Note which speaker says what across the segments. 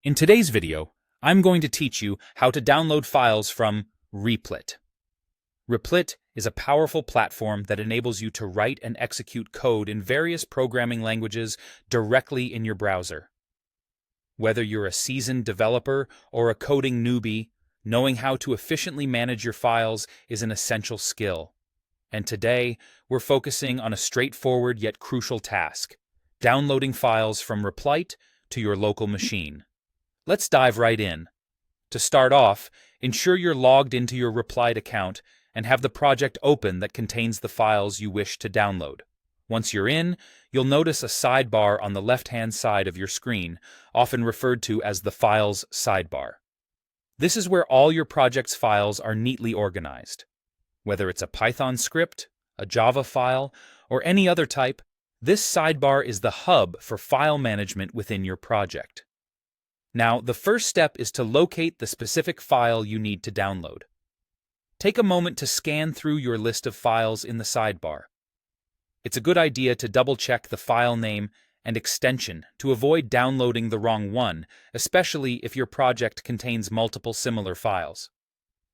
Speaker 1: In today's video, I'm going to teach you how to download files from Replit. Replit is a powerful platform that enables you to write and execute code in various programming languages directly in your browser. Whether you're a seasoned developer or a coding newbie, knowing how to efficiently manage your files is an essential skill. And today, we're focusing on a straightforward yet crucial task: downloading files from Replit to your local machine. Let's dive right in. To start off, ensure you're logged into your Replit account and have the project open that contains the files you wish to download. Once you're in, you'll notice a sidebar on the left-hand side of your screen, often referred to as the Files sidebar. This is where all your project's files are neatly organized. Whether it's a Python script, a Java file, or any other type, this sidebar is the hub for file management within your project. Now, the first step is to locate the specific file you need to download. Take a moment to scan through your list of files in the sidebar. It's a good idea to double-check the file name and extension to avoid downloading the wrong one, especially if your project contains multiple similar files.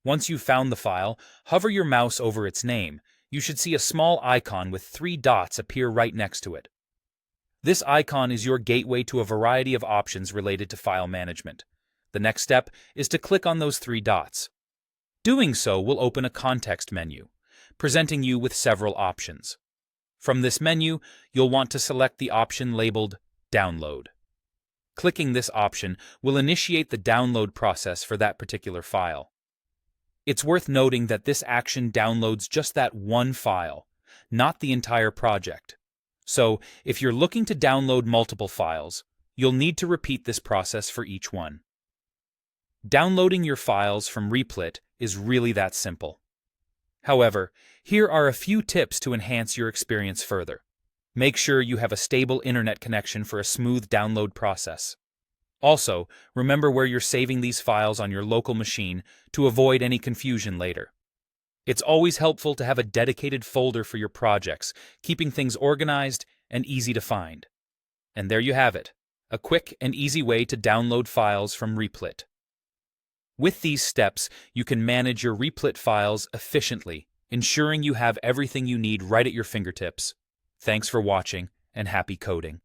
Speaker 1: Once you've found the file, hover your mouse over its name. You should see a small icon with 3 dots appear right next to it. This icon is your gateway to a variety of options related to file management. The next step is to click on those 3 dots. Doing so will open a context menu, presenting you with several options. From this menu, you'll want to select the option labeled Download. Clicking this option will initiate the download process for that particular file. It's worth noting that this action downloads just that one file, not the entire project. So, if you're looking to download multiple files, you'll need to repeat this process for each one. Downloading your files from Replit is really that simple. However, here are a few tips to enhance your experience further. Make sure you have a stable internet connection for a smooth download process. Also, remember where you're saving these files on your local machine to avoid any confusion later. It's always helpful to have a dedicated folder for your projects, keeping things organized and easy to find. And there you have it, a quick and easy way to download files from Replit. With these steps, you can manage your Replit files efficiently, ensuring you have everything you need right at your fingertips. Thanks for watching, and happy coding.